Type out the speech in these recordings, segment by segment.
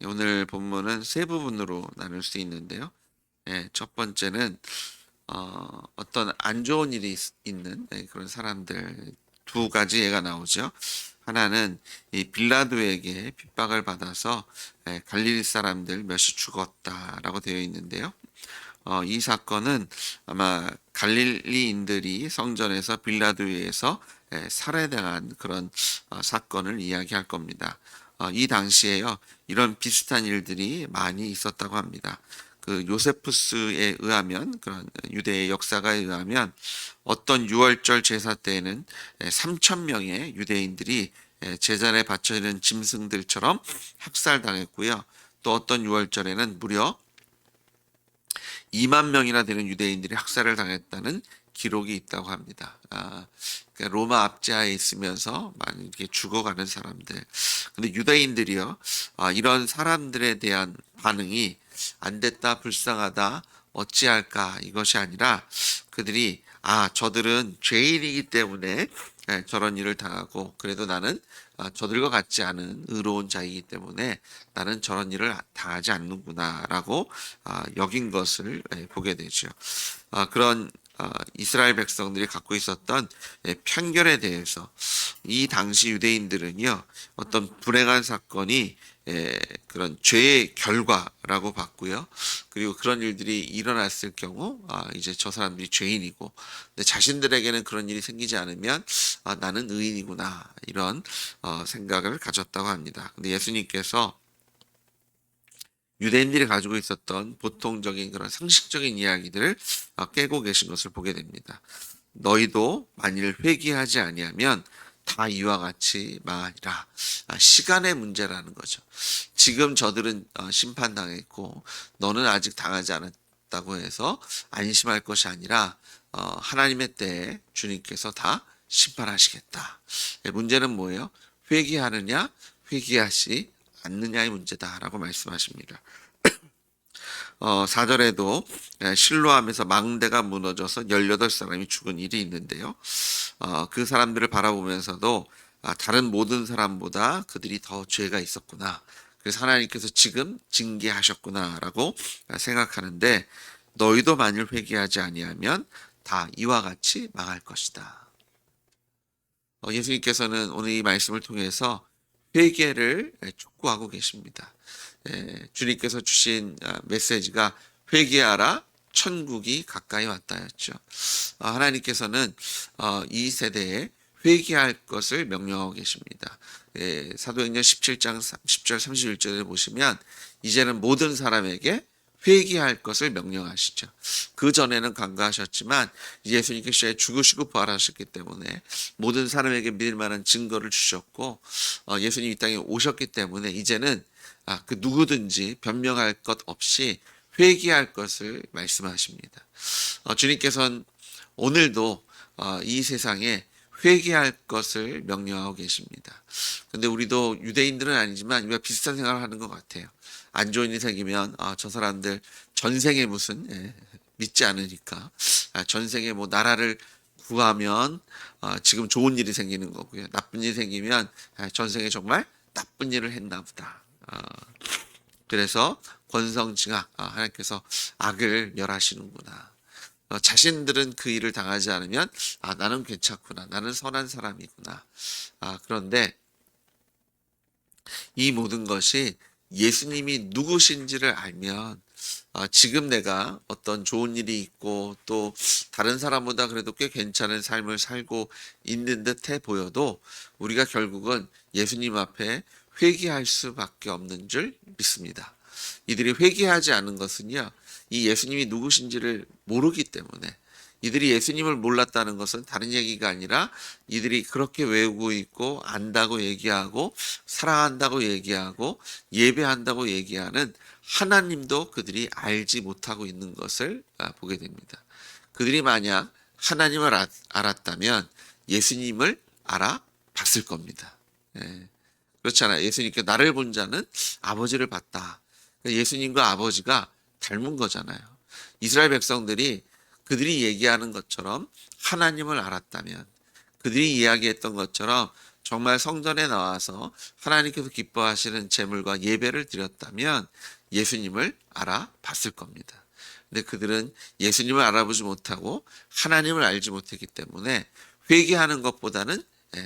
오늘 본문은 세 부분으로 나눌 수 있는데요. 첫 번째는 어떤 안 좋은 일이 있는 그런 사람들 두 가지 예가 나오죠. 하나는 이 빌라도에게 핍박을 받아서 갈릴리 사람들 몇이 죽었다라고 되어 있는데요. 이 사건은 아마 갈릴리인들이 성전에서 빌라도에서 살해당한 그런 사건을 이야기할 겁니다. 이 당시에요, 이런 비슷한 일들이 많이 있었다고 합니다. 그 요세푸스에 의하면, 그런 유대의 역사가에 의하면 어떤 유월절 제사 때에는 3천 명의 유대인들이 제단에 바쳐지는 짐승들처럼 학살당했고요. 또 어떤 유월절에는 무려 2만 명이나 되는 유대인들이 학살을 당했다는 기록이 있다고 합니다. 그러니까 로마 압제하에 있으면서 많이 이렇게 죽어가는 사람들. 근데 유대인들이요, 이런 사람들에 대한 반응이 안 됐다, 불쌍하다, 어찌할까, 이것이 아니라 그들이 저들은 죄인이기 때문에 저런 일을 당하고, 그래도 나는 저들과 같지 않은 의로운 자이기 때문에 나는 저런 일을 당하지 않는구나라고 여긴 것을 보게 되죠. 그런 이스라엘 백성들이 갖고 있었던 편견에 대해서 이 당시 유대인들은요, 어떤 불행한 사건이 그런 죄의 결과라고 봤고요. 그리고 그런 일들이 일어났을 경우 이제 저 사람들이 죄인이고, 근데 자신들에게는 그런 일이 생기지 않으면 나는 의인이구나, 이런 생각을 가졌다고 합니다. 근데 예수님께서 유대인들이 가지고 있었던 보통적인 그런 상식적인 이야기들을 깨고 계신 것을 보게 됩니다. 너희도 만일 회개하지 아니하면 다 이와 같이 망하리라. 시간의 문제라는 거죠. 지금 저들은 심판당했고 너는 아직 당하지 않았다고 해서 안심할 것이 아니라 하나님의 때에 주님께서 다 심판하시겠다. 문제는 뭐예요? 회개하느냐, 회개하지 않느냐의 문제다라고 말씀하십니다. 4절에도 실로암에서 망대가 무너져서 18사람이 죽은 일이 있는데요. 그 사람들을 바라보면서도 다른 모든 사람보다 그들이 더 죄가 있었구나. 그래서 하나님께서 지금 징계하셨구나라고 생각하는데, 너희도 만일 회개하지 아니하면 다 이와 같이 망할 것이다. 예수님께서는 오늘 이 말씀을 통해서 회개를 촉구하고 계십니다. 주님께서 주신 메시지가 회개하라, 천국이 가까이 왔다였죠. 하나님께서는 이 세대에 회개할 것을 명령하고 계십니다. 사도행전 17장 10절 31절에 보시면 이제는 모든 사람에게 회개할 것을 명령하시죠. 그 전에는 간과하셨지만 예수님께서 죽으시고 부활하셨기 때문에 모든 사람에게 믿을 만한 증거를 주셨고, 예수님 이 땅에 오셨기 때문에 이제는 그 누구든지 변명할 것 없이 회개할 것을 말씀하십니다. 주님께서는 오늘도 이 세상에 회개할 것을 명령하고 계십니다. 근데 우리도 유대인들은 아니지만 우리가 비슷한 생각을 하는 것 같아요. 안 좋은 일이 생기면 저 사람들 전생에 무슨 믿지 않으니까 전생에 뭐 나라를 구하면 지금 좋은 일이 생기는 거고요. 나쁜 일이 생기면 전생에 정말 나쁜 일을 했나 보다. 그래서 권성징악, 하나님께서 악을 멸하시는구나. 자신들은 그 일을 당하지 않으면 나는 괜찮구나, 나는 선한 사람이구나. 그런데 이 모든 것이 예수님이 누구신지를 알면 지금 내가 어떤 좋은 일이 있고 또 다른 사람보다 그래도 꽤 괜찮은 삶을 살고 있는 듯해 보여도 우리가 결국은 예수님 앞에 회개할 수밖에 없는 줄 믿습니다. 이들이 회개하지 않은 것은요, 이 예수님이 누구신지를 모르기 때문에, 이들이 예수님을 몰랐다는 것은 다른 얘기가 아니라 이들이 그렇게 외우고 있고 안다고 얘기하고 사랑한다고 얘기하고 예배한다고 얘기하는 하나님도 그들이 알지 못하고 있는 것을 보게 됩니다. 그들이 만약 하나님을 알았다면 예수님을 알아봤을 겁니다. 그렇잖아요. 예수님께 나를 본 자는 아버지를 봤다. 예수님과 아버지가 닮은 거잖아요. 이스라엘 백성들이 그들이 얘기하는 것처럼 하나님을 알았다면, 그들이 이야기했던 것처럼 정말 성전에 나와서 하나님께서 기뻐하시는 제물과 예배를 드렸다면 예수님을 알아봤을 겁니다. 근데 그들은 예수님을 알아보지 못하고 하나님을 알지 못했기 때문에 회개하는 것보다는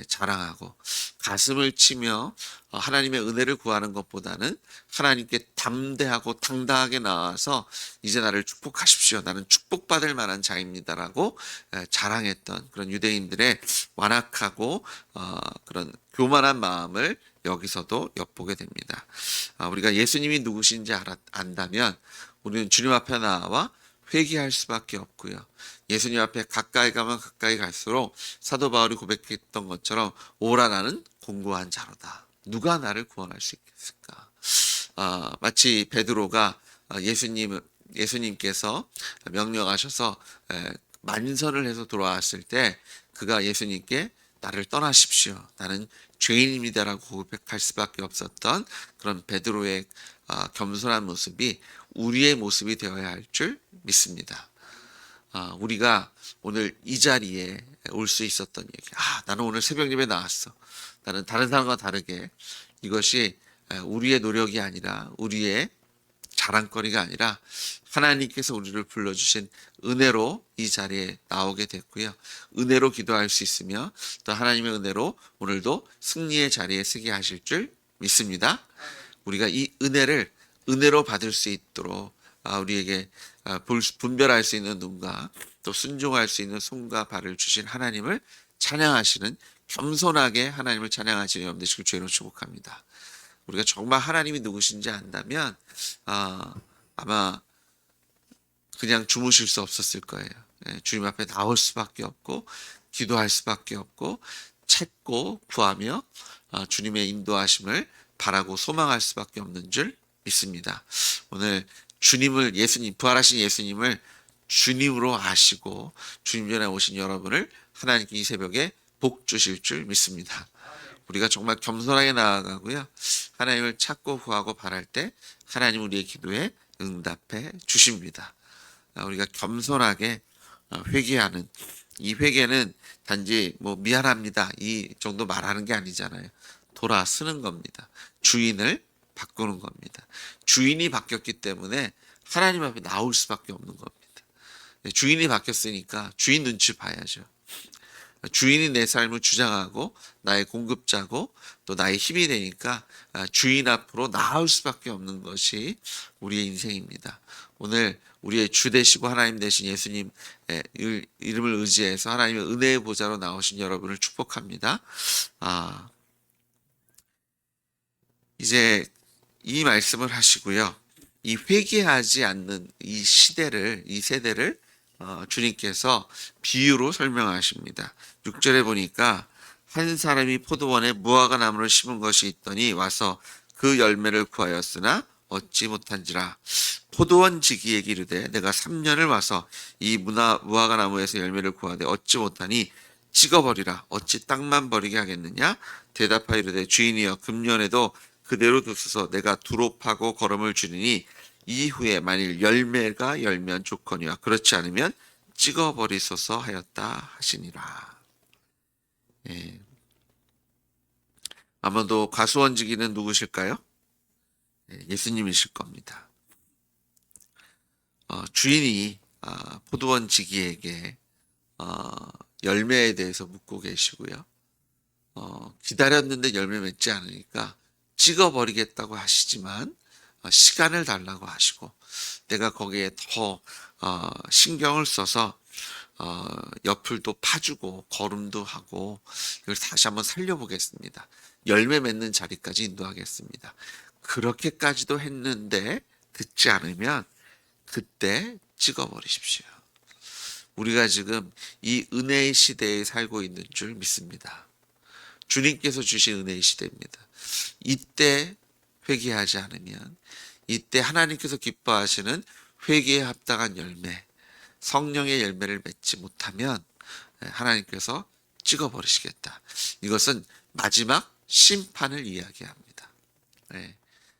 자랑하고 가슴을 치며 하나님의 은혜를 구하는 것보다는 하나님께 담대하고 당당하게 나와서 이제 나를 축복하십시오. 나는 축복받을 만한 자입니다라고 자랑했던 그런 유대인들의 완악하고 그런 교만한 마음을 여기서도 엿보게 됩니다. 우리가 예수님이 누구신지 안다면 우리는 주님 앞에 나와 회개할 수밖에 없고요. 예수님 앞에 가까이 가면 가까이 갈수록 사도 바울이 고백했던 것처럼 오라 나는 공고한 자로다. 누가 나를 구원할 수 있겠을까? 마치 베드로가 예수님께서 명령하셔서 만선을 해서 돌아왔을 때 그가 예수님께 나를 떠나십시오. 나는 죄인입니다라고 고백할 수밖에 없었던 그런 베드로의 겸손한 모습이 우리의 모습이 되어야 할 줄 믿습니다. 우리가 오늘 이 자리에 올 수 있었던 얘기. 나는 오늘 새벽 예배 나왔어. 나는 다른 사람과 다르게 이것이 우리의 노력이 아니라 우리의 자랑거리가 아니라 하나님께서 우리를 불러주신 은혜로 이 자리에 나오게 됐고요. 은혜로 기도할 수 있으며 또 하나님의 은혜로 오늘도 승리의 자리에 서게 하실 줄 믿습니다. 우리가 이 은혜를 은혜로 받을 수 있도록 우리에게 분별할 수 있는 눈과 또 순종할 수 있는 손과 발을 주신 하나님을 찬양하시는 겸손하게 하나님을 찬양하시는 여러분 되시길 주의로 축복합니다. 우리가 정말 하나님이 누구신지 안다면 아마 그냥 주무실 수 없었을 거예요. 주님 앞에 나올 수밖에 없고 기도할 수밖에 없고 찾고 구하며 주님의 인도하심을 바라고 소망할 수밖에 없는 줄 믿습니다. 오늘 예수님, 부활하신 예수님을 주님으로 아시고 주님 전에 오신 여러분을 하나님께 이 새벽에 복 주실 줄 믿습니다. 우리가 정말 겸손하게 나아가고요. 하나님을 찾고 구하고 바랄 때 하나님 우리의 기도에 응답해 주십니다. 우리가 겸손하게 회개하는 이 회개는 단지 미안합니다 이 정도 말하는 게 아니잖아요. 돌아서는 겁니다. 주인을 바꾸는 겁니다. 주인이 바뀌었기 때문에 하나님 앞에 나올 수밖에 없는 겁니다. 주인이 바뀌었으니까 주인 눈치 봐야죠. 주인이 내 삶을 주장하고 나의 공급자고 또 나의 힘이 되니까 주인 앞으로 나올 수밖에 없는 것이 우리의 인생입니다. 오늘 우리의 주 되시고 하나님 되신 예수님 이름을 의지해서 하나님의 은혜의 보좌로 나오신 여러분을 축복합니다. 이제 이 말씀을 하시고요. 이 회개하지 않는 이 세대를 주님께서 비유로 설명하십니다. 6절에 보니까 한 사람이 포도원에 무화과 나무를 심은 것이 있더니 와서 그 열매를 구하였으나 얻지 못한지라. 포도원 지기에게 이르되 내가 3년을 와서 이 무화과 나무에서 열매를 구하되 얻지 못하니 찍어버리라. 어찌 땅만 버리게 하겠느냐? 대답하여 이르되 주인이여 금년에도 그대로 두소서. 내가 두로 파고 거름을 주리니 이후에 만일 열매가 열면 좋거니와 그렇지 않으면 찍어버리소서 하였다 하시니라. 아마도 과수원지기는 누구실까요? 예수님이실 겁니다. 주인이 포도원지기에게 열매에 대해서 묻고 계시고요. 기다렸는데 열매 맺지 않으니까 찍어버리겠다고 하시지만 시간을 달라고 하시고 내가 거기에 더 신경을 써서 옆을도 파주고 거름도 하고 이걸 다시 한번 살려보겠습니다. 열매 맺는 자리까지 인도하겠습니다. 그렇게까지도 했는데 듣지 않으면 그때 찍어버리십시오. 우리가 지금 이 은혜의 시대에 살고 있는 줄 믿습니다. 주님께서 주신 은혜의 시대입니다. 이때 회개하지 않으면 이때 하나님께서 기뻐하시는 회개에 합당한 열매, 성령의 열매를 맺지 못하면 하나님께서 찍어버리시겠다. 이것은 마지막 심판을 이야기합니다.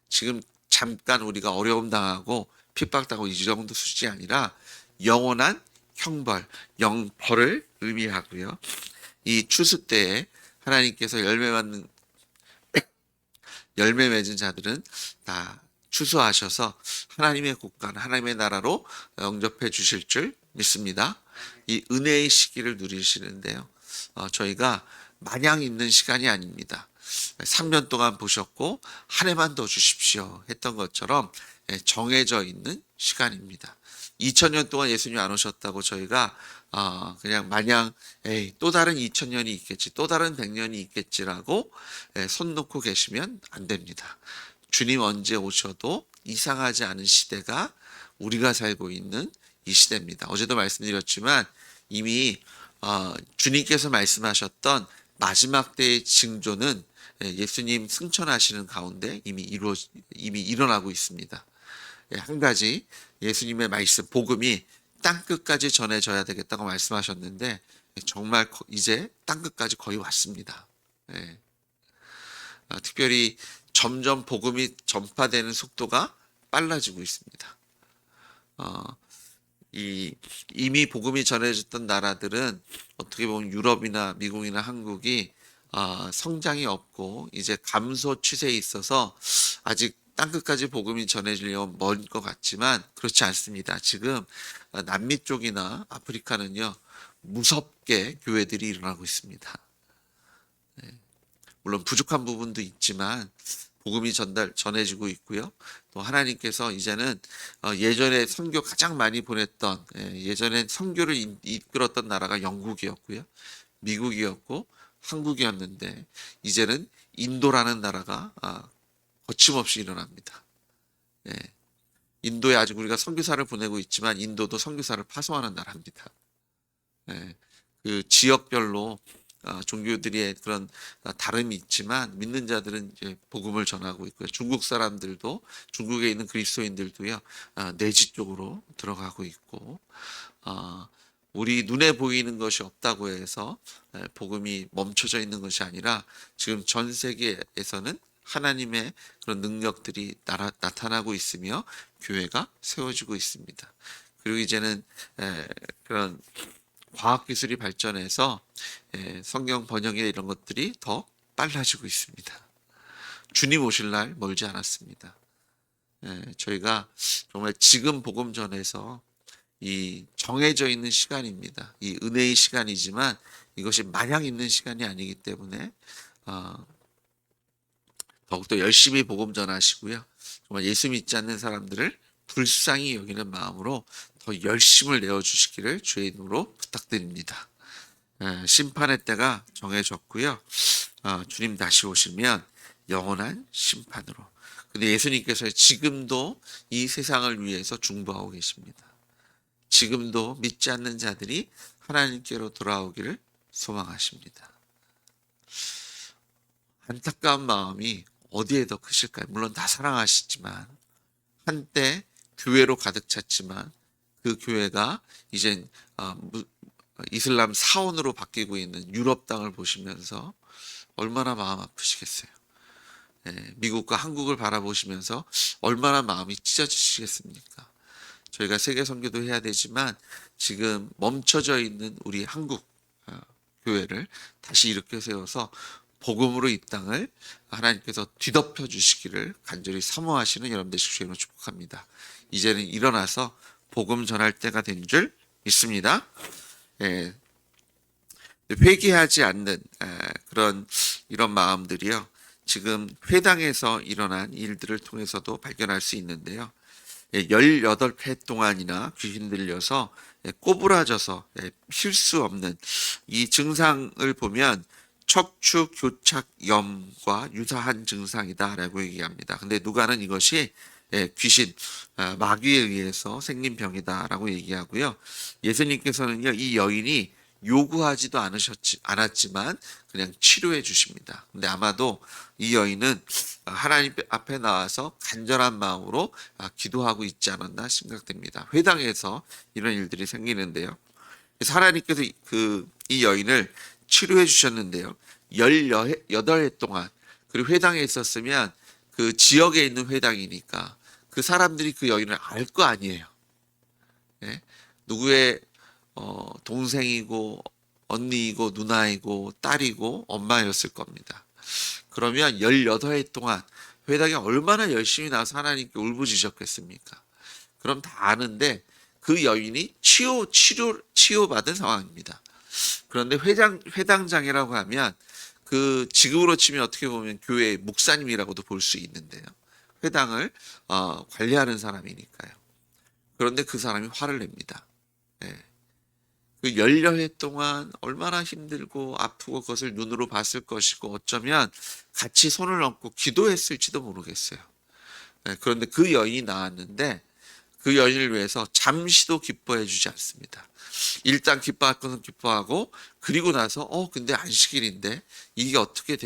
지금 잠깐 우리가 어려움 당하고 핍박당하고 이 정도 수준이 아니라 영원한 형벌, 영벌을 의미하고요. 이 추수 때에 하나님께서 열매 맺은 자들은 다 추수하셔서 하나님의 국가, 하나님의 나라로 영접해 주실 줄 믿습니다. 이 은혜의 시기를 누리시는데요. 저희가 마냥 있는 시간이 아닙니다. 3년 동안 보셨고 한 해만 더 주십시오 했던 것처럼 정해져 있는 시간입니다. 2000년 동안 예수님 안 오셨다고 저희가 그냥 마냥 에이 또 다른 2000년이 있겠지, 또 다른 100년이 있겠지라고 손 놓고 계시면 안 됩니다. 주님 언제 오셔도 이상하지 않은 시대가 우리가 살고 있는 이 시대입니다. 어제도 말씀드렸지만 이미 주님께서 말씀하셨던 마지막 때의 징조는 예수님 승천하시는 가운데 이미 일어나고 있습니다. 한 가지 예수님의 말씀 복음이 땅 끝까지 전해져야 되겠다고 말씀하셨는데 정말 이제 땅 끝까지 거의 왔습니다. 특별히 점점 복음이 전파되는 속도가 빨라지고 있습니다. 이미 복음이 전해졌던 나라들은 어떻게 보면 유럽이나 미국이나 한국이 성장이 없고 이제 감소 추세에 있어서 아직 땅끝까지 복음이 전해지려면 먼 것 같지만 그렇지 않습니다. 지금 남미 쪽이나 아프리카는요 무섭게 교회들이 일어나고 있습니다. 물론 부족한 부분도 있지만 복음이 전해지고 있고요. 또 하나님께서 이제는 예전에 선교 가장 많이 보냈던 예전에 선교를 이끌었던 나라가 영국이었고요. 미국이었고 한국이었는데 이제는 인도라는 나라가 거침없이 일어납니다. 인도에 아직 우리가 선교사를 보내고 있지만 인도도 선교사를 파송하는 나라입니다. 그 지역별로 종교들의 그런 다름이 있지만 믿는 자들은 이제 복음을 전하고 있고요. 중국 사람들도 중국에 있는 그리스도인들도요 내지 쪽으로 들어가고 있고 우리 눈에 보이는 것이 없다고 해서 복음이 멈춰져 있는 것이 아니라 지금 전 세계에서는 하나님의 그런 능력들이 나타나고 있으며 교회가 세워지고 있습니다. 그리고 이제는 그런 과학기술이 발전해서 성경 번역이나 이런 것들이 더 빨라지고 있습니다. 주님 오실 날 멀지 않았습니다. 저희가 정말 지금 복음 전에서 이 정해져 있는 시간입니다. 이 은혜의 시간이지만 이것이 마냥 있는 시간이 아니기 때문에 더욱더 열심히 복음 전하시고요. 정말 예수 믿지 않는 사람들을 불쌍히 여기는 마음으로 더 열심을 내어주시기를 주의 이름으로 부탁드립니다. 심판의 때가 정해졌고요. 주님 다시 오시면 영원한 심판으로. 근데 예수님께서 지금도 이 세상을 위해서 중보하고 계십니다. 지금도 믿지 않는 자들이 하나님께로 돌아오기를 소망하십니다. 안타까운 마음이 어디에 더 크실까요? 물론 다 사랑하시지만 한때 교회로 가득 찼지만 그 교회가 이제 이슬람 사원으로 바뀌고 있는 유럽 땅을 보시면서 얼마나 마음 아프시겠어요. 미국과 한국을 바라보시면서 얼마나 마음이 찢어지시겠습니까? 저희가 세계 선교도 해야 되지만 지금 멈춰져 있는 우리 한국 교회를 다시 일으켜 세워서 복음으로 이 땅을 하나님께서 뒤덮여 주시기를 간절히 사모하시는 여러분들 식주임으로 축복합니다. 이제는 일어나서 복음 전할 때가 된 줄 믿습니다. 회개하지 않는 이런 마음들이요. 지금 회당에서 일어난 일들을 통해서도 발견할 수 있는데요. 18회 동안이나 귀신 들려서 꼬부라져서 쉴 수 없는 이 증상을 보면 척추 교착염과 유사한 증상이다라고 얘기합니다. 근데 누가는 이것이 귀신, 마귀에 의해서 생긴 병이다라고 얘기하고요. 예수님께서는요, 이 여인이 요구하지도 않았지만 그냥 치료해 주십니다. 근데 아마도 이 여인은 하나님 앞에 나와서 간절한 마음으로 기도하고 있지 않았나 생각됩니다. 회당에서 이런 일들이 생기는데요. 그래서 하나님께서 이 여인을 치료해 주셨는데요. 18해 동안 그리고 회당에 있었으면 그 지역에 있는 회당이니까 그 사람들이 그 여인을 알 거 아니에요. 누구의 동생이고 언니이고 누나이고 딸이고 엄마였을 겁니다. 그러면 18해 동안 회당에 얼마나 열심히 나서 하나님께 울부짖었겠습니까? 그럼 다 아는데 그 여인이 치료받은 상황입니다. 그런데 회당장이라고 하면 그 지금으로 치면 어떻게 보면 교회 목사님이라고도 볼 수 있는데요. 회당을 관리하는 사람이니까요. 그런데 그 사람이 화를 냅니다. 예. 그 16해 동안 얼마나 힘들고 아프고 그것을 눈으로 봤을 것이고 어쩌면 같이 손을 얹고 기도했을지도 모르겠어요. 예. 그런데 그 여인이 나왔는데 그 여인을 위해서 잠시도 기뻐해 주지 않습니다. 일단 기뻐할 것은 기뻐하고 그리고 나서 근데 안식일인데 이게 어떻게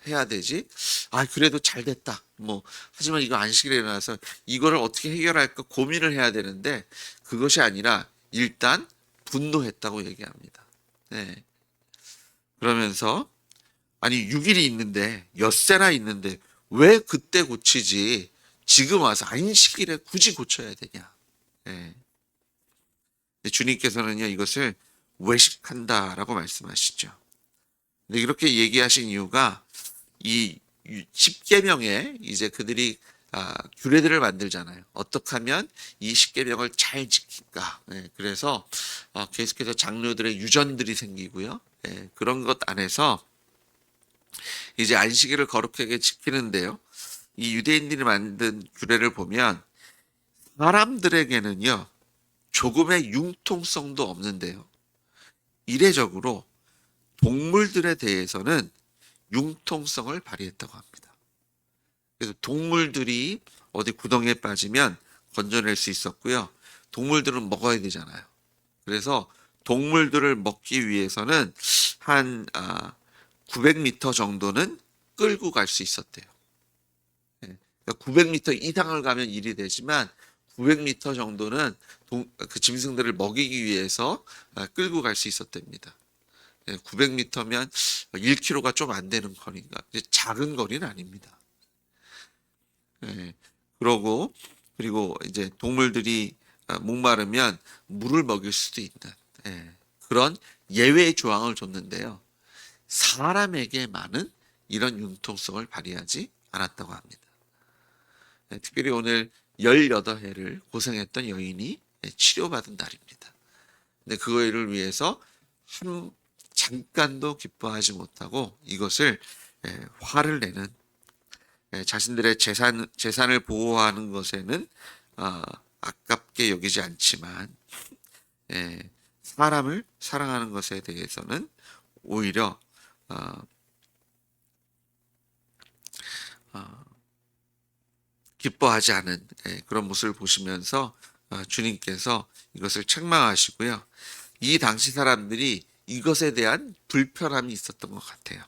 해야 되지? 그래도 잘 됐다. 하지만 이거 안식일에 일어나서 이거를 어떻게 해결할까 고민을 해야 되는데 그것이 아니라 일단 분노했다고 얘기합니다. 네. 그러면서 아니 6일이 있는데 엿새나 있는데 왜 그때 고치지? 지금 와서 안식일에 굳이 고쳐야 되냐? 네. 주님께서는요 이것을 외식한다라고 말씀하시죠. 근데 이렇게 얘기하신 이유가 이 10계명에 이제 그들이 규례들을 만들잖아요. 어떻게 하면 이 10계명을 잘 지킬까? 네, 그래서 계속해서 장로들의 유전들이 생기고요. 네, 그런 것 안에서 이제 안식일을 거룩하게 지키는데요. 이 유대인들이 만든 규례를 보면 사람들에게는요 조금의 융통성도 없는데요. 이례적으로 동물들에 대해서는 융통성을 발휘했다고 합니다. 그래서 동물들이 어디 구덩이에 빠지면 건져낼 수 있었고요. 동물들은 먹어야 되잖아요. 그래서 동물들을 먹기 위해서는 한 900m 정도는 끌고 갈 수 있었대요. 900m 이상을 가면 일이 되지만 900m 정도는 그 짐승들을 먹이기 위해서 끌고 갈 수 있었답니다. 900m면 1km가 좀 안 되는 거리가 작은 거리는 아닙니다. 그리고 이제 동물들이 목마르면 물을 먹일 수도 있는 그런 예외 조항을 줬는데요. 사람에게만은 이런 융통성을 발휘하지 않았다고 합니다. 특별히 오늘 18해를 고생했던 여인이 치료받은 날입니다. 근데 그거를 위해서 잠깐도 기뻐하지 못하고 이것을 화를 내는 자신들의 재산을 보호하는 것에는 아깝게 여기지 않지만 사람을 사랑하는 것에 대해서는 오히려 기뻐하지 않은 그런 모습을 보시면서 주님께서 이것을 책망하시고요. 이 당시 사람들이 이것에 대한 불편함이 있었던 것 같아요.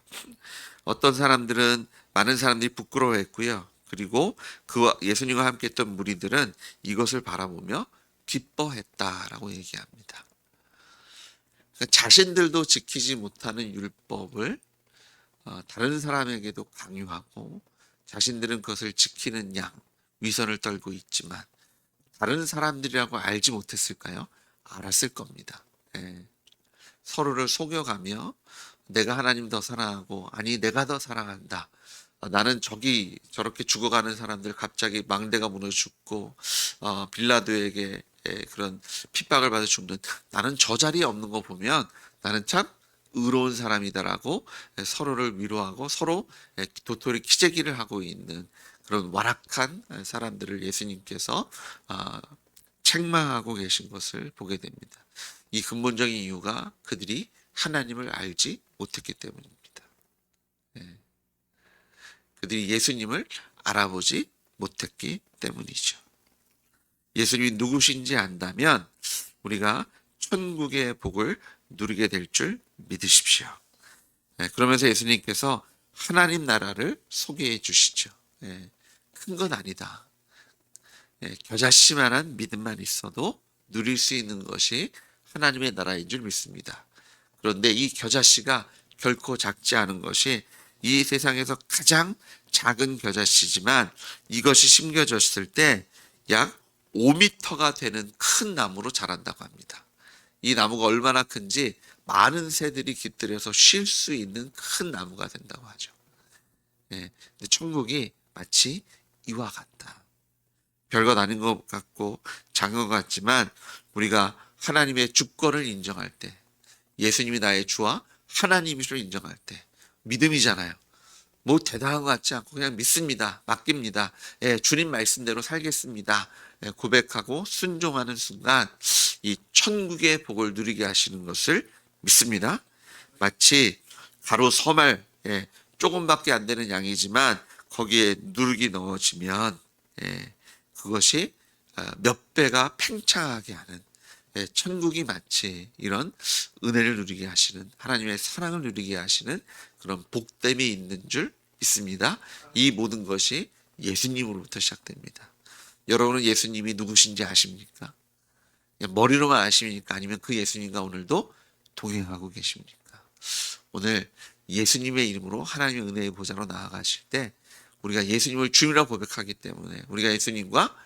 어떤 사람들은 많은 사람들이 부끄러워했고요. 그리고 그와 예수님과 함께했던 무리들은 이것을 바라보며 기뻐했다라고 얘기합니다. 그러니까 자신들도 지키지 못하는 율법을 다른 사람에게도 강요하고 자신들은 그것을 지키는 양 위선을 떨고 있지만 다른 사람들이라고 알지 못했을까요? 알았을 겁니다. 서로를 속여가며 내가 하나님 더 사랑하고 아니 내가 더 사랑한다. 나는 저렇게 죽어가는 사람들 갑자기 망대가 무너져 죽고 빌라도에게 그런 핍박을 받아 죽는 나는 저 자리에 없는 거 보면 나는 참 의로운 사람이다라고 서로를 위로하고 서로 도토리 키재기를 하고 있는 그런 완악한 사람들을 예수님께서 책망하고 계신 것을 보게 됩니다. 이 근본적인 이유가 그들이 하나님을 알지 못했기 때문입니다. 그들이 예수님을 알아보지 못했기 때문이죠. 예수님이 누구신지 안다면 우리가 천국의 복을 누리게 될 줄 믿으십시오. 그러면서 예수님께서 하나님 나라를 소개해 주시죠. 큰 건 아니다. 겨자씨만한 믿음만 있어도 누릴 수 있는 것이 하나님의 나라인 줄 믿습니다. 그런데 이 겨자씨가 결코 작지 않은 것이 이 세상에서 가장 작은 겨자씨지만 이것이 심겨졌을 때 약 5m가 되는 큰 나무로 자란다고 합니다. 이 나무가 얼마나 큰지 많은 새들이 깃들여서 쉴 수 있는 큰 나무가 된다고 하죠. 예, 근데 천국이 마치 이와 같다. 별것 아닌 것 같고 작은 것 같지만 우리가 하나님의 주권을 인정할 때, 예수님이 나의 주와 하나님이시로 인정할 때, 믿음이잖아요. 뭐 대단한 것 같지 않고 그냥 믿습니다. 맡깁니다. 예, 주님 말씀대로 살겠습니다. 예, 고백하고 순종하는 순간 이 천국의 복을 누리게 하시는 것을 믿습니다. 마치 가로 서말, 예, 조금밖에 안 되는 양이지만 거기에 누룩이 넣어지면 예, 그것이 몇 배가 팽창하게 하는, 예, 천국이 마치 이런 은혜를 누리게 하시는, 하나님의 사랑을 누리게 하시는 그런 복됨이 있는 줄 믿습니다. 이 모든 것이 예수님으로부터 시작됩니다. 여러분은 예수님이 누구신지 아십니까? 그냥 머리로만 아십니까? 아니면 그 예수님과 오늘도 동행하고 계십니까? 오늘 예수님의 이름으로 하나님의 은혜의 보좌로 나아가실 때 우리가 예수님을 주님이라고 고백하기 때문에, 우리가 예수님과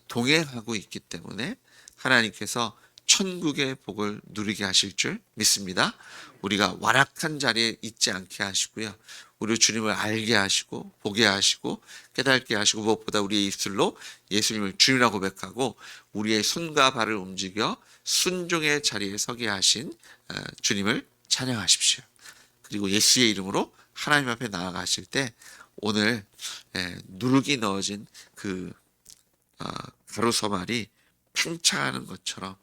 동행하고 있기 때문에 하나님께서 천국의 복을 누리게 하실 줄 믿습니다. 우리가 완악한 자리에 있지 않게 하시고요. 우리 주님을 알게 하시고 보게 하시고 깨닫게 하시고, 무엇보다 우리의 입술로 예수님을 주님이라고 고백하고 우리의 손과 발을 움직여 순종의 자리에 서게 하신 주님을 찬양하십시오. 그리고 예수의 이름으로 하나님 앞에 나아가실 때 오늘 누룩이 넣어진 그 가로서말이 팽창하는 것처럼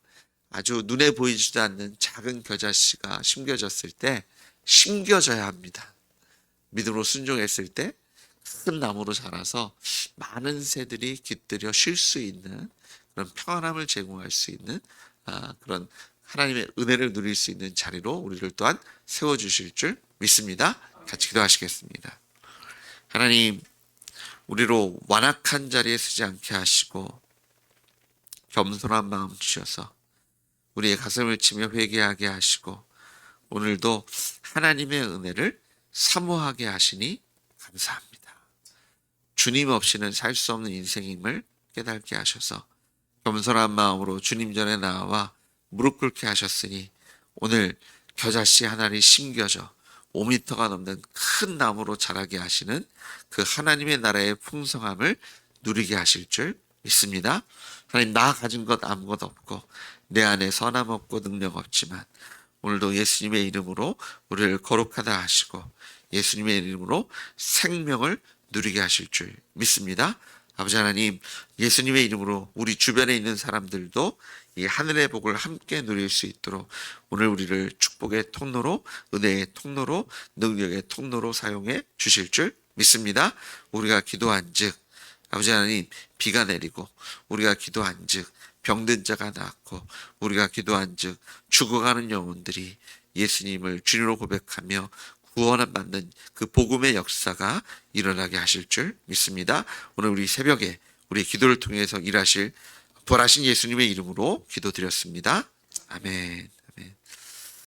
아주 눈에 보이지도 않는 작은 겨자씨가 심겨졌을 때 심겨져야 합니다. 믿음으로 순종했을 때 큰 나무로 자라서 많은 새들이 깃들여 쉴 수 있는 그런 평안함을 제공할 수 있는 그런 하나님의 은혜를 누릴 수 있는 자리로 우리를 또한 세워주실 줄 믿습니다. 같이 기도하시겠습니다. 하나님, 우리로 완악한 자리에 서지 않게 하시고 겸손한 마음 주셔서 우리의 가슴을 치며 회개하게 하시고 오늘도 하나님의 은혜를 사모하게 하시니 감사합니다. 주님 없이는 살 수 없는 인생임을 깨닫게 하셔서 겸손한 마음으로 주님 전에 나와 무릎 꿇게 하셨으니 오늘 겨자씨 하나를 심겨져 5m가 넘는 큰 나무로 자라게 하시는 그 하나님의 나라의 풍성함을 누리게 하실 줄 믿습니다. 하나님, 나 가진 것 아무것도 없고 내 안에 선함 없고 능력 없지만 오늘도 예수님의 이름으로 우리를 거룩하다 하시고 예수님의 이름으로 생명을 누리게 하실 줄 믿습니다. 아버지 하나님, 예수님의 이름으로 우리 주변에 있는 사람들도 이 하늘의 복을 함께 누릴 수 있도록 오늘 우리를 축복의 통로로, 은혜의 통로로, 능력의 통로로 사용해 주실 줄 믿습니다. 우리가 기도한 즉 아버지 하나님, 비가 내리고 우리가 기도한 즉 병든 자가 낫고 우리가 기도한 즉 죽어가는 영혼들이 예수님을 주님으로 고백하며 구원을 받는 그 복음의 역사가 일어나게 하실 줄 믿습니다. 오늘 우리 새벽에 우리 기도를 통해서 일하실 부활하신 예수님의 이름으로 기도드렸습니다. 아멘.